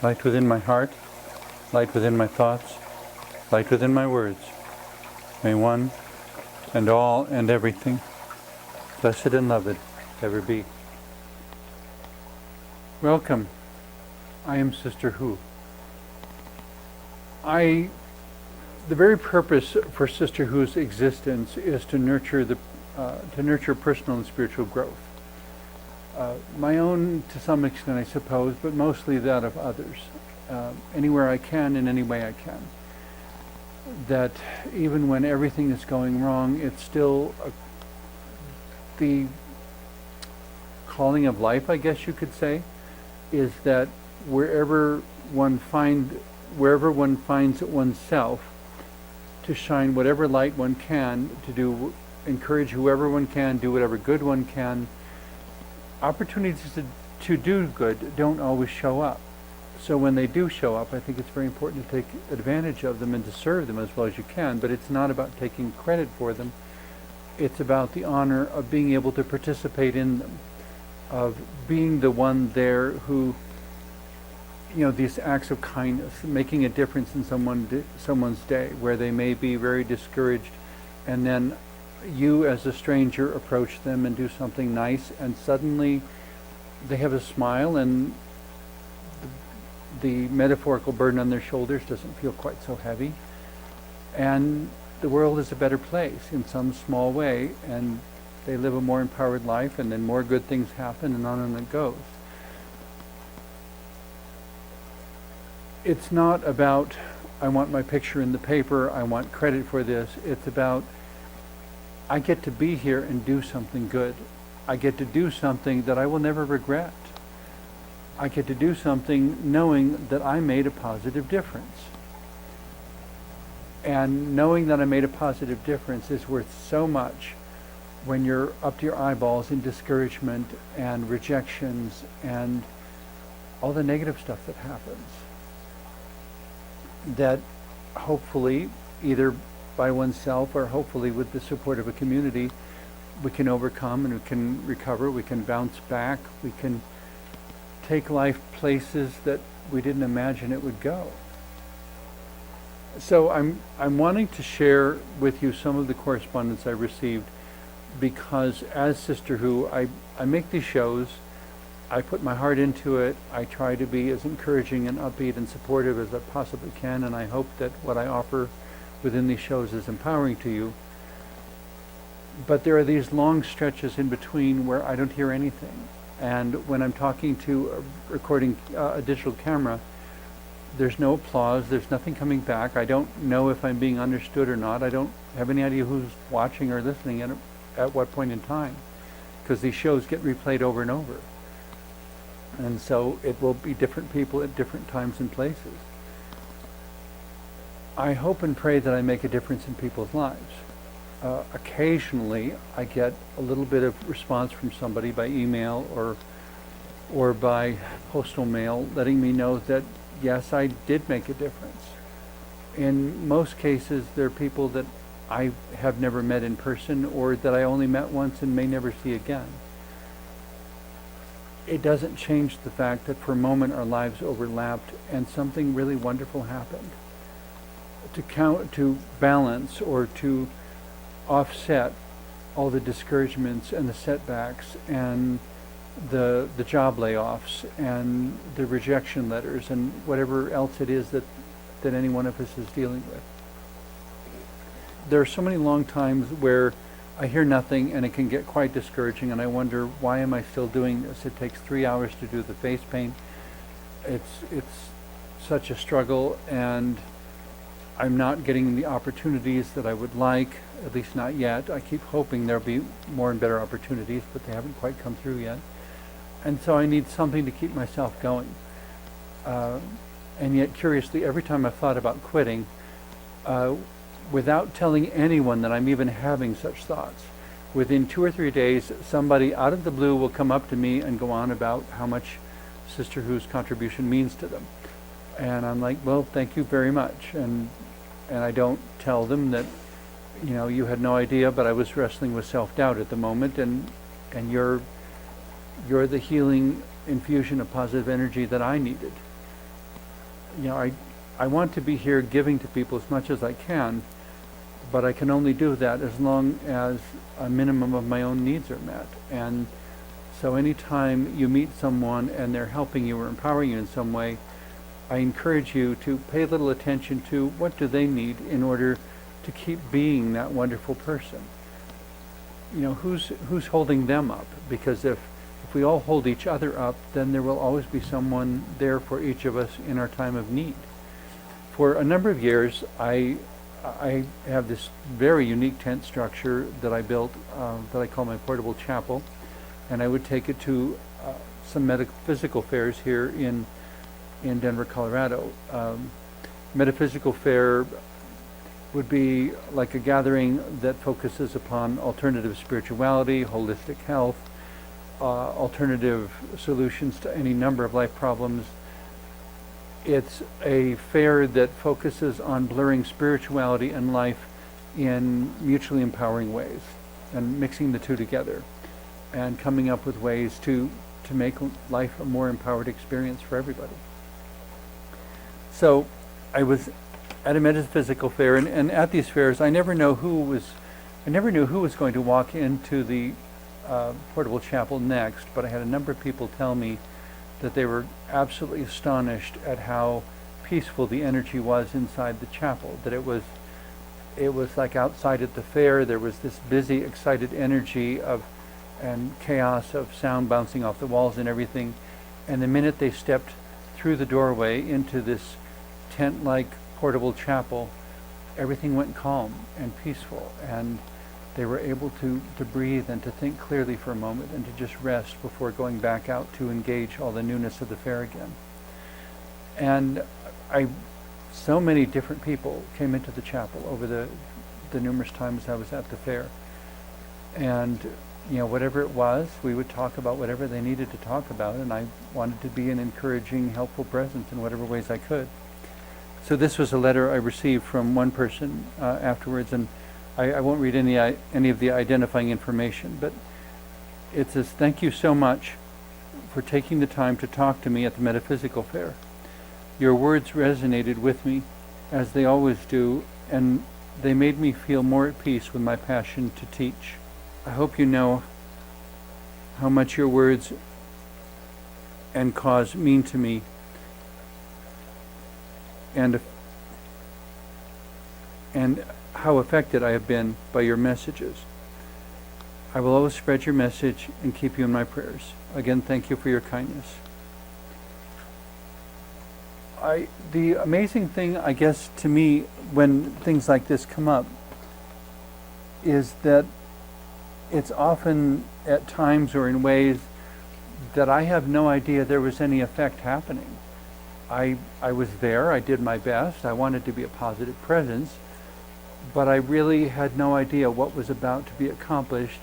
Light within my heart, light within my thoughts, light within my words. May one and all and everything, blessed and loved, ever be. Welcome. I am Sister Hu. The very purpose for Sister Hu's existence is to nurture personal and spiritual growth. My own to some extent, I suppose, but mostly that of others. Anywhere I can, in any way I can. That even when everything is going wrong, it's still the calling of life, I guess you could say, is that wherever one finds oneself, to shine whatever light one can, encourage whoever one can, do whatever good one can. Opportunities to do good don't always show up. So when they do show up, I think it's very important to take advantage of them and to serve them as well as you can, but it's not about taking credit for them. It's about the honor of being able to participate in them, of being the one there who, these acts of kindness, making a difference in someone's day where they may be very discouraged, and then you as a stranger approach them and do something nice, and suddenly they have a smile and the metaphorical burden on their shoulders doesn't feel quite so heavy, and the world is a better place in some small way, and they live a more empowered life, and then more good things happen, and on it goes. It's not about, I want my picture in the paper, I want credit for this. It's about, I get to be here and do something good. I get to do something that I will never regret. I get to do something knowing that I made a positive difference. And knowing that I made a positive difference is worth so much when you're up to your eyeballs in discouragement and rejections and all the negative stuff that happens. That hopefully, either by oneself or hopefully with the support of a community, we can overcome and we can recover, we can bounce back, we can take life places that we didn't imagine it would go. So I'm wanting to share with you some of the correspondence I received, because as Sister Hu, I make these shows, I put my heart into it, I try to be as encouraging and upbeat and supportive as I possibly can, and I hope that what I offer within these shows is empowering to you. But there are these long stretches in between where I don't hear anything. And when I'm talking to recording a digital camera, there's no applause, there's nothing coming back. I don't know if I'm being understood or not. I don't have any idea who's watching or listening at what point in time, because these shows get replayed over and over. And so it will be different people at different times and places. I hope and pray that I make a difference in people's lives. Occasionally I get a little bit of response from somebody by email or by postal mail letting me know that yes, I did make a difference. In most cases they're people that I have never met in person, or that I only met once and may never see again. it doesn't change the fact that for a moment our lives overlapped and something really wonderful happened. To balance or to offset all the discouragements and the setbacks and the job layoffs and the rejection letters and whatever else it is that any one of us is dealing with. There are so many long times where I hear nothing and it can get quite discouraging, and I wonder, why am I still doing this? It takes 3 hours to do the face paint. It's such a struggle, and I'm not getting the opportunities that I would like, at least not yet. I keep hoping there'll be more and better opportunities, but they haven't quite come through yet. And so I need something to keep myself going. And yet, curiously, every time I've thought about quitting, without telling anyone that I'm even having such thoughts, within 2 or 3 days, somebody out of the blue will come up to me and go on about how much Sister Who's contribution means to them. And I'm like, well, thank you very much. And I don't tell them that, you had no idea, but I was wrestling with self-doubt at the moment, and you're the healing infusion of positive energy that I needed. I want to be here giving to people as much as I can, but I can only do that as long as a minimum of my own needs are met. And so anytime you meet someone and they're helping you or empowering you in some way, I encourage you to pay a little attention to what do they need in order to keep being that wonderful person. Who's holding them up? Because if we all hold each other up, then there will always be someone there for each of us in our time of need. For a number of years, I have this very unique tent structure that I built that I call my portable chapel, and I would take it to some metaphysical fairs here in Denver, Colorado. Metaphysical fair would be like a gathering that focuses upon alternative spirituality, holistic health, alternative solutions to any number of life problems. It's a fair that focuses on blurring spirituality and life in mutually empowering ways and mixing the two together and coming up with ways to make life a more empowered experience for everybody. So I was at a metaphysical fair, and at these fairs I never knew who was going to walk into the portable chapel next, but I had a number of people tell me that they were absolutely astonished at how peaceful the energy was inside the chapel, that it was like outside at the fair there was this busy, excited energy and chaos of sound bouncing off the walls and everything, and the minute they stepped through the doorway into this tent-like portable chapel, everything went calm and peaceful, and they were able to breathe and to think clearly for a moment and to just rest before going back out to engage all the newness of the fair again. And so many different people came into the chapel over the numerous times I was at the fair. And whatever it was, we would talk about whatever they needed to talk about, and I wanted to be an encouraging, helpful presence in whatever ways I could. So this was a letter I received from one person afterwards, and I won't read any of the identifying information, but it says, "Thank you so much for taking the time to talk to me at the metaphysical fair. Your words resonated with me, as they always do, and they made me feel more at peace with my passion to teach. I hope you know how much your words and cause mean to me, and how affected I have been by your messages. I will always spread your message and keep you in my prayers. Again, thank you for your kindness." The amazing thing, I guess, to me, when things like this come up, is that it's often at times or in ways that I have no idea there was any effect happening. I was there, I did my best, I wanted to be a positive presence, but I really had no idea what was about to be accomplished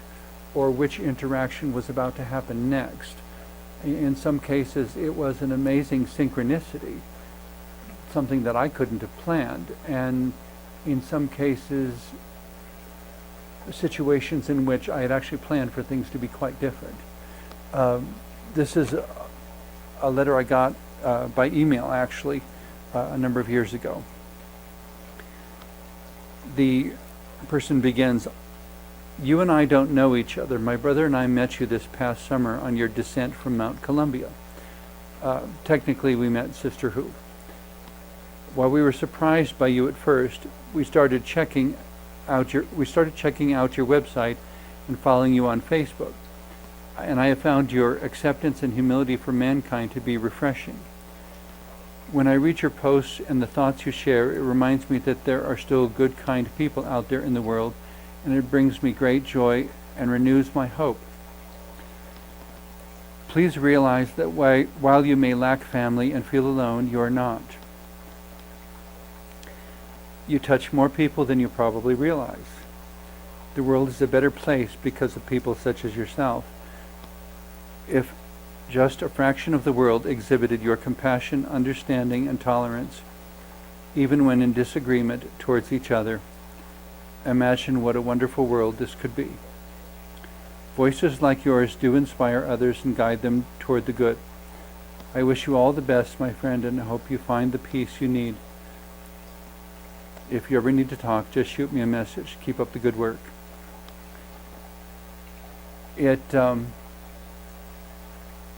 or which interaction was about to happen next. In some cases, it was an amazing synchronicity, something that I couldn't have planned, and in some cases, situations in which I had actually planned for things to be quite different. This is a letter I got by email, actually, a number of years ago. The person begins, "You and I don't know each other. My brother and I met you this past summer on your descent from Mount Columbia. Technically, we met Sister Who. While we were surprised by you at first, we started checking out your website and following you on Facebook. And I have found your acceptance and humility for mankind to be refreshing. When I read your posts and the thoughts you share, it reminds me that there are still good, kind people out there in the world, and it brings me great joy and renews my hope. Please realize that while you may lack family and feel alone, you are not. You touch more people than you probably realize. The world is a better place because of people such as yourself. If just a fraction of the world exhibited your compassion, understanding, and tolerance, even when in disagreement towards each other, imagine what a wonderful world this could be. Voices like yours do inspire others and guide them toward the good. I wish you all the best, my friend, and I hope you find the peace you need. If you ever need to talk, just shoot me a message. Keep up the good work."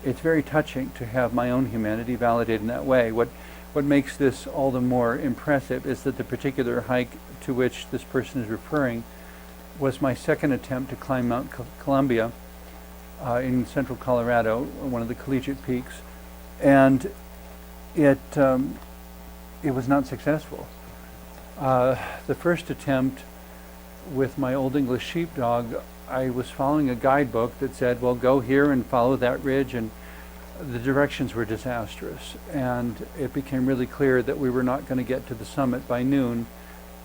It's very touching to have my own humanity validated in that way. What makes this all the more impressive is that the particular hike to which this person is referring was my second attempt to climb Mount Columbia in central Colorado, one of the collegiate peaks, and it was not successful. The first attempt with my Old English sheepdog, I was following a guidebook that said, well, go here and follow that ridge, and the directions were disastrous. And it became really clear that we were not going to get to the summit by noon.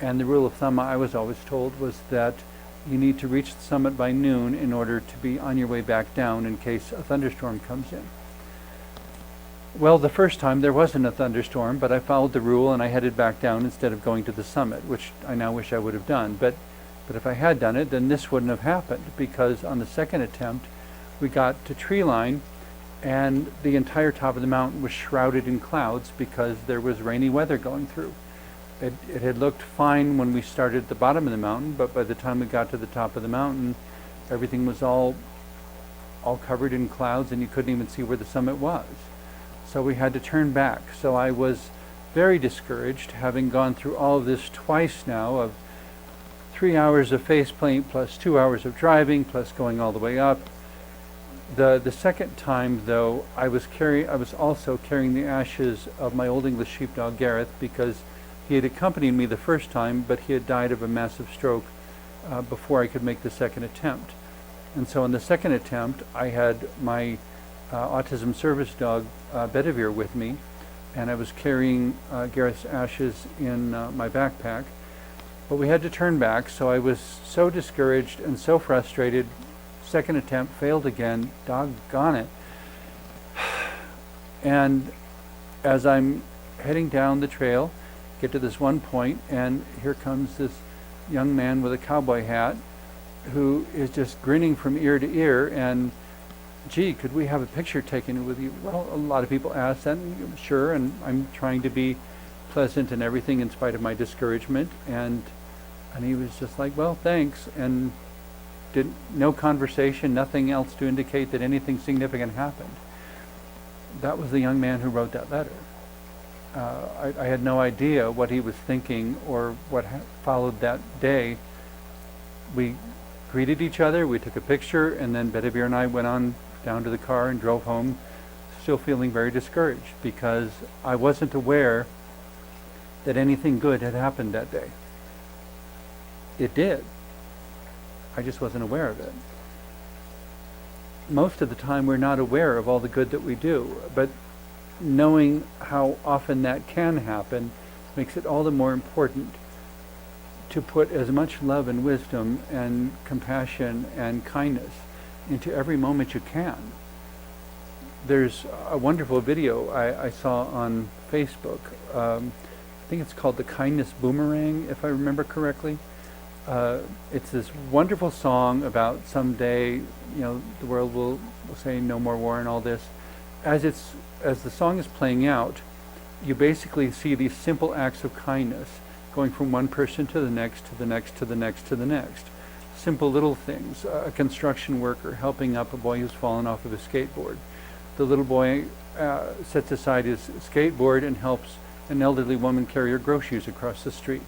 And the rule of thumb I was always told was that you need to reach the summit by noon in order to be on your way back down in case a thunderstorm comes in. Well, the first time there wasn't a thunderstorm, but I followed the rule and I headed back down instead of going to the summit, which I now wish I would have done. But if I had done it, then this wouldn't have happened, because on the second attempt, we got to tree line, and the entire top of the mountain was shrouded in clouds because there was rainy weather going through. It had looked fine when we started at the bottom of the mountain, but by the time we got to the top of the mountain, everything was all covered in clouds, and you couldn't even see where the summit was. So we had to turn back. So I was very discouraged, having gone through all of this twice now, of 3 hours of facepaint plus 2 hours of driving plus going all the way up. The second time, though, I was also carrying the ashes of my Old English sheepdog Gareth, because he had accompanied me the first time, but he had died of a massive stroke before I could make the second attempt. And so on the second attempt, I had my autism service dog Bedivere with me, and I was carrying Gareth's ashes in my backpack. But we had to turn back, so I was so discouraged and so frustrated. Second attempt failed again, doggone it. And as I'm heading down the trail, get to this one point, and here comes this young man with a cowboy hat who is just grinning from ear to ear, and gee, could we have a picture taken with you? Well, a lot of people ask that, and sure, and I'm trying to be pleasant and everything in spite of my discouragement, and he was just like, well, thanks, and no conversation, nothing else to indicate that anything significant happened. That was the young man who wrote that letter. I had no idea what he was thinking or what followed that day. We greeted each other, we took a picture, and then Bedivere and I went on down to the car and drove home, still feeling very discouraged because I wasn't aware that anything good had happened that day. It did. I just wasn't aware of it. Most of the time we're not aware of all the good that we do, but knowing how often that can happen makes it all the more important to put as much love and wisdom and compassion and kindness into every moment you can. There's a wonderful video I saw on Facebook. I think it's called The Kindness Boomerang, if I remember correctly. It's this wonderful song about someday, the world will say no more war and all this. As the song is playing out, you basically see these simple acts of kindness going from one person to the next, to the next, to the next, to the next. Simple little things. A construction worker helping up a boy who's fallen off of a skateboard. The little boy sets aside his skateboard and helps an elderly woman carry her groceries across the street.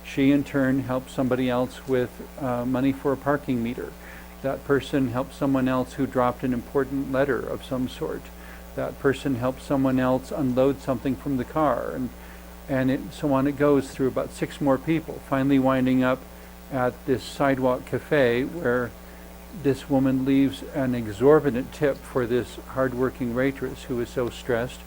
She in turn helps somebody else with money for a parking meter. That person helps someone else who dropped an important letter of some sort. That person helps someone else unload something from the car, and so on it goes through about 6 more people, finally winding up at this sidewalk cafe where this woman leaves an exorbitant tip for this hardworking waitress who is so stressed.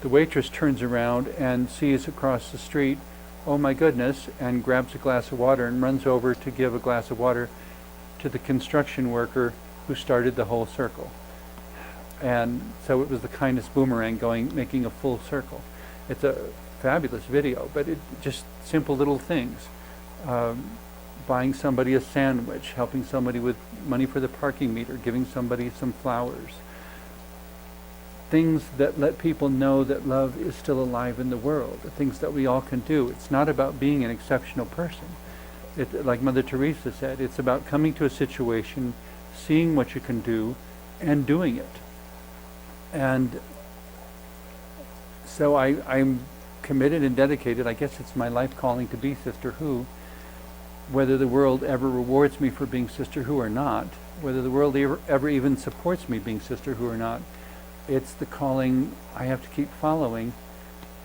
The waitress turns around and sees across the street, oh my goodness, and grabs a glass of water and runs over to give a glass of water to the construction worker who started the whole circle. And so it was the kindness boomerang making a full circle. It's a fabulous video, but it just simple little things. Buying somebody a sandwich, helping somebody with money for the parking meter, giving somebody some flowers. Things that let people know that love is still alive in the world, the things that we all can do. It's not about being an exceptional person. Like Mother Teresa said, it's about coming to a situation, seeing what you can do, and doing it. And so I'm committed and dedicated. I guess it's my life calling to be Sister Who. Whether the world ever rewards me for being Sister Who or not, whether the world ever even supports me being Sister Who or not, it's the calling I have to keep following.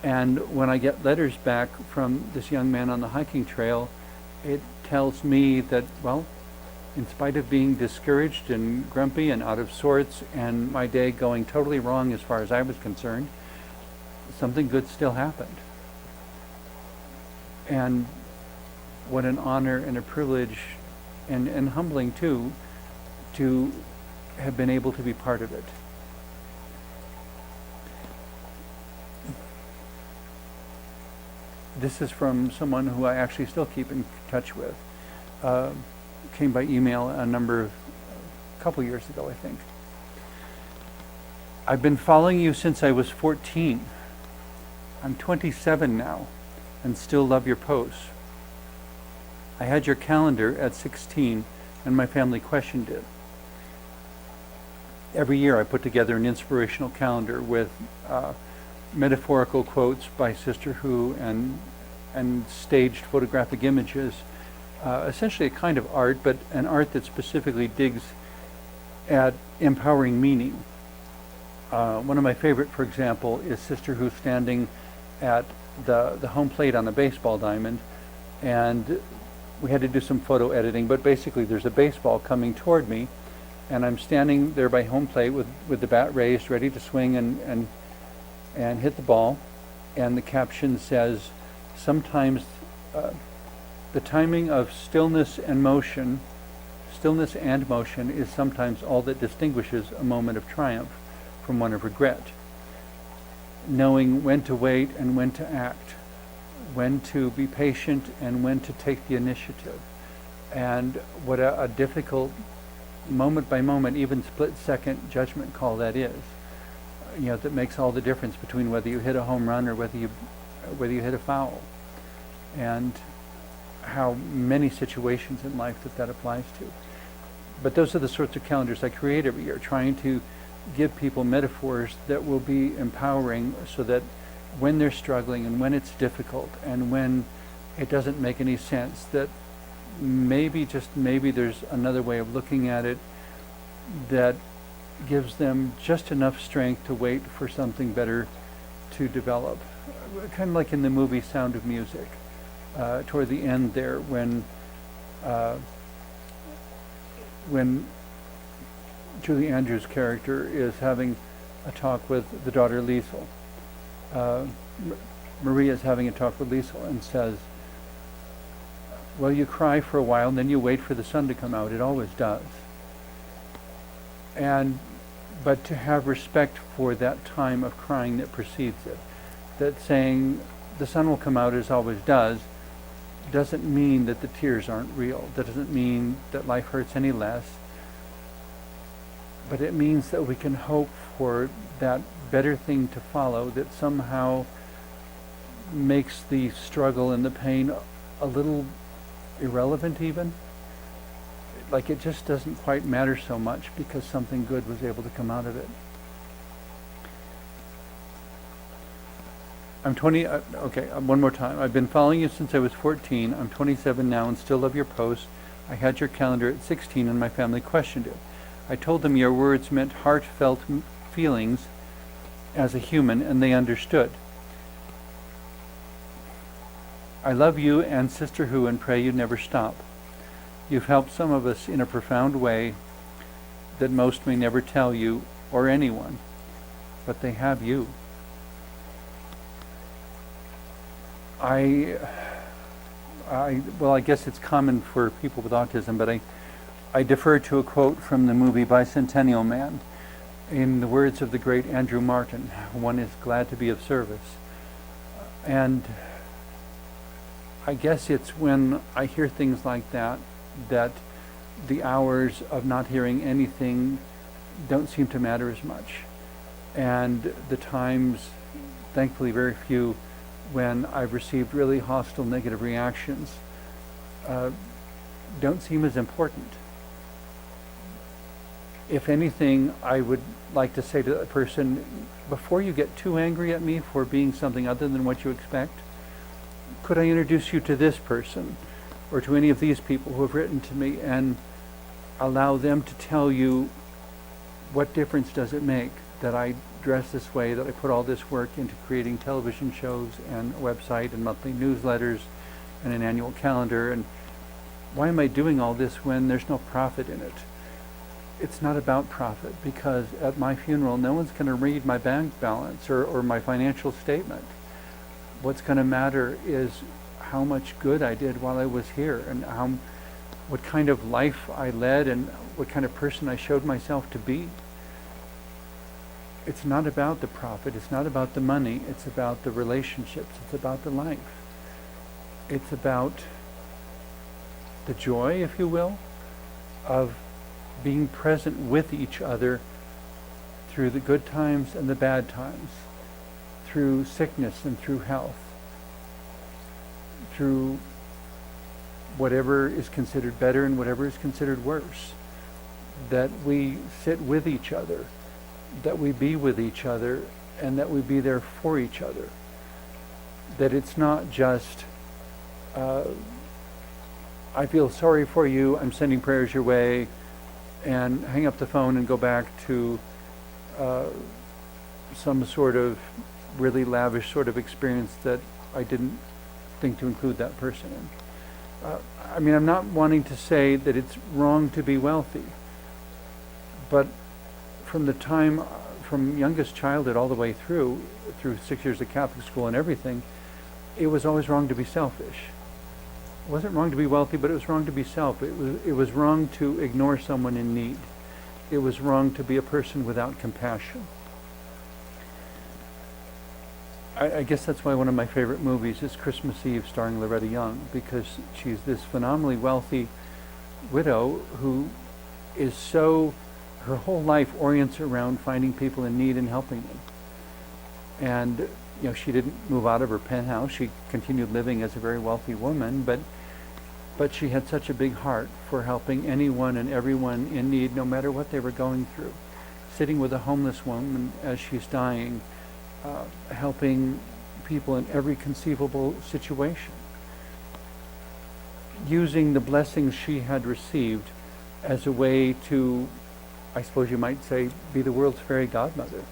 And when I get letters back from this young man on the hiking trail, it tells me that, well, in spite of being discouraged and grumpy and out of sorts and my day going totally wrong as far as I was concerned, something good still happened. And what an honor and a privilege and humbling too, to have been able to be part of it. This is from someone who I actually still keep in touch with. Came by email a couple years ago, I think. I've been following you since I was 14. I'm 27 now and still love your posts. I had your calendar at 16 and my family questioned it. Every year I put together an inspirational calendar with metaphorical quotes by Sister Who and staged photographic images. Essentially a kind of art, but an art that specifically digs at empowering meaning. One of my favorite, for example, is Sister Who standing at the home plate on a baseball diamond, and we had to do some photo editing, but basically there's a baseball coming toward me, and I'm standing there by home plate with the bat raised, ready to swing and hit the ball, and the caption says, sometimes the timing of stillness and motion is sometimes all that distinguishes a moment of triumph from one of regret. Knowing when to wait and when to act, when to be patient and when to take the initiative. And what a difficult moment by moment, even split second judgment call that is. That makes all the difference between whether you hit a home run or whether you hit a foul. And how many situations in life that applies to. But those are the sorts of calendars I create every year, trying to give people metaphors that will be empowering so that when they're struggling and when it's difficult and when it doesn't make any sense, that maybe, just maybe, there's another way of looking at it that gives them just enough strength to wait for something better to develop. Kind of like in the movie Sound of Music. Toward the end there, when Julie Andrews' character is having a talk with the daughter Liesel. Maria is having a talk with Liesel and says, well, you cry for a while and then you wait for the sun to come out. It always does. But to have respect for that time of crying that precedes it, that saying the sun will come out as always doesn't mean that the tears aren't real. That doesn't mean that life hurts any less. but it means that we can hope for that better thing to follow that somehow makes the struggle and the pain a little irrelevant even. Like it just doesn't quite matter so much because something good was able to come out of it. I'm 20, one more time. I've been following you since I was 14. I'm 27 now and still love your posts. I had your calendar at 16 and my family questioned it. I told them your words meant heartfelt feelings as a human and they understood. I love you and Sister Who and pray you never stop. You've helped some of us in a profound way that most may never tell you or anyone, but they have you. I guess it's common for people with autism, but I defer to a quote from the movie Bicentennial Man. In the words of the great Andrew Martin, one is glad to be of service. And I guess it's when I hear things like that the hours of not hearing anything don't seem to matter as much. And the times, thankfully very few, when I've received really hostile negative reactions don't seem as important. If anything, I would like to say to that person, before you get too angry at me for being something other than what you expect, could I introduce you to this person or to any of these people who have written to me and allow them to tell you what difference does it make that I dress this way, that I put all this work into creating television shows and a website and monthly newsletters and an annual calendar, and why am I doing all this when there's no profit in it? It's not about profit, because at my funeral no one's going to read my bank balance or my financial statement. What's going to matter is how much good I did while I was here and what kind of life I led and what kind of person I showed myself to be. It's not about the profit, it's not about the money, it's about the relationships, it's about the life. It's about the joy, if you will, of being present with each other through the good times and the bad times, through sickness and through health, through whatever is considered better and whatever is considered worse. That we sit with each other, that we be with each other, and that we be there for each other. That it's not just, I feel sorry for you, I'm sending prayers your way, and hang up the phone and go back to some sort of really lavish sort of experience that I didn't think to include that person in. I'm not wanting to say that it's wrong to be wealthy, but from youngest childhood all the way through 6 years of Catholic school and everything, it was always wrong to be selfish. It wasn't wrong to be wealthy, but it was wrong to be it was wrong to ignore someone in need. It was wrong to be a person without compassion. I guess that's why one of my favorite movies is Christmas Eve, starring Loretta Young, because she's this phenomenally wealthy widow who is her whole life orients around finding people in need and helping them. And she didn't move out of her penthouse. She continued living as a very wealthy woman, but she had such a big heart for helping anyone and everyone in need, no matter what they were going through. Sitting with a homeless woman as she's dying, helping people in every conceivable situation. Using the blessings she had received as a way to, I suppose you might say, be the world's fairy godmother.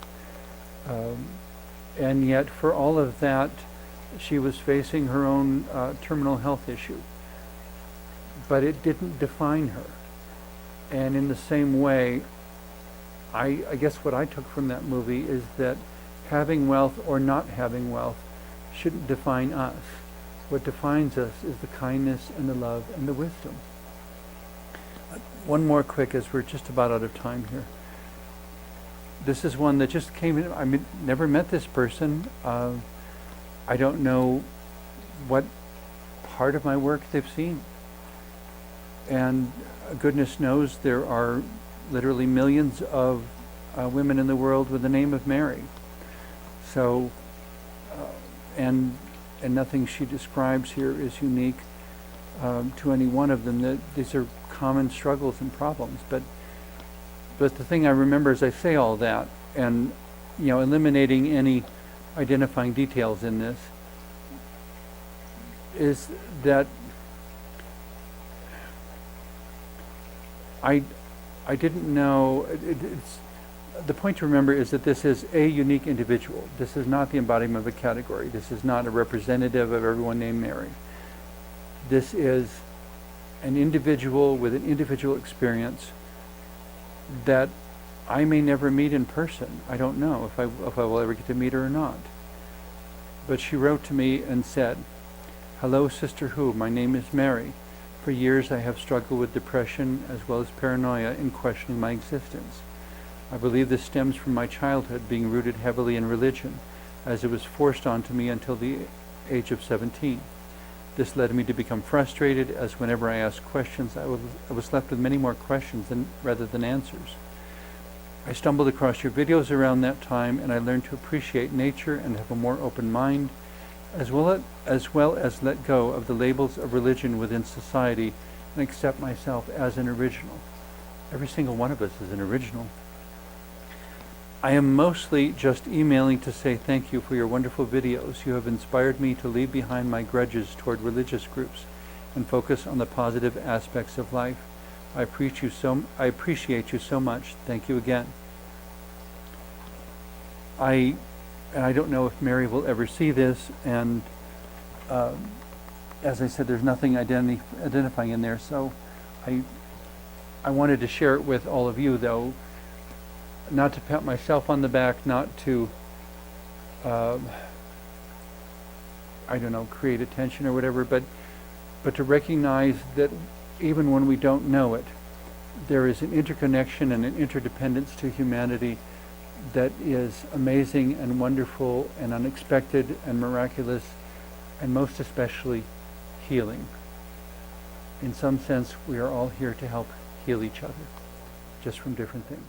And yet for all of that, she was facing her own terminal health issue. But it didn't define her. And in the same way, I guess what I took from that movie is that having wealth or not having wealth shouldn't define us. What defines us is the kindness and the love and the wisdom. One more quick, as we're just about out of time here. This is one that just came in. I never met this person. I don't know what part of my work they've seen. And goodness knows there are literally millions of women in the world with the name of Mary. So, and nothing she describes here is unique to any one of them. These are common struggles and problems. But the thing I remember as I say all that, and eliminating any identifying details in this, is that I didn't know. It's the point to remember is that this is a unique individual. This is not the embodiment of a category. This is not a representative of everyone named Mary. This is an individual with an individual experience that I may never meet in person. I don't know if I will ever get to meet her or not. But she wrote to me and said, "Hello, Sister Who. My name is Mary. For years I have struggled with depression as well as paranoia in questioning my existence. I believe this stems from my childhood being rooted heavily in religion, as it was forced onto me until the age of 17. This led me to become frustrated, as whenever I asked questions, I was left with many more questions rather than answers. I stumbled across your videos around that time, and I learned to appreciate nature and have a more open mind, as well as let go of the labels of religion within society and accept myself as an original." Every single one of us is an original. "I am mostly just emailing to say thank you for your wonderful videos. You have inspired me to leave behind my grudges toward religious groups and focus on the positive aspects of life. I appreciate you so much. Thank you again." I don't know if Mary will ever see this, and as I said, there's nothing identifying in there, so I wanted to share it with all of you, though, not to pat myself on the back, not to create attention or whatever, but to recognize that even when we don't know it, there is an interconnection and an interdependence to humanity that is amazing and wonderful and unexpected and miraculous, and most especially healing. In some sense, we are all here to help heal each other, just from different things.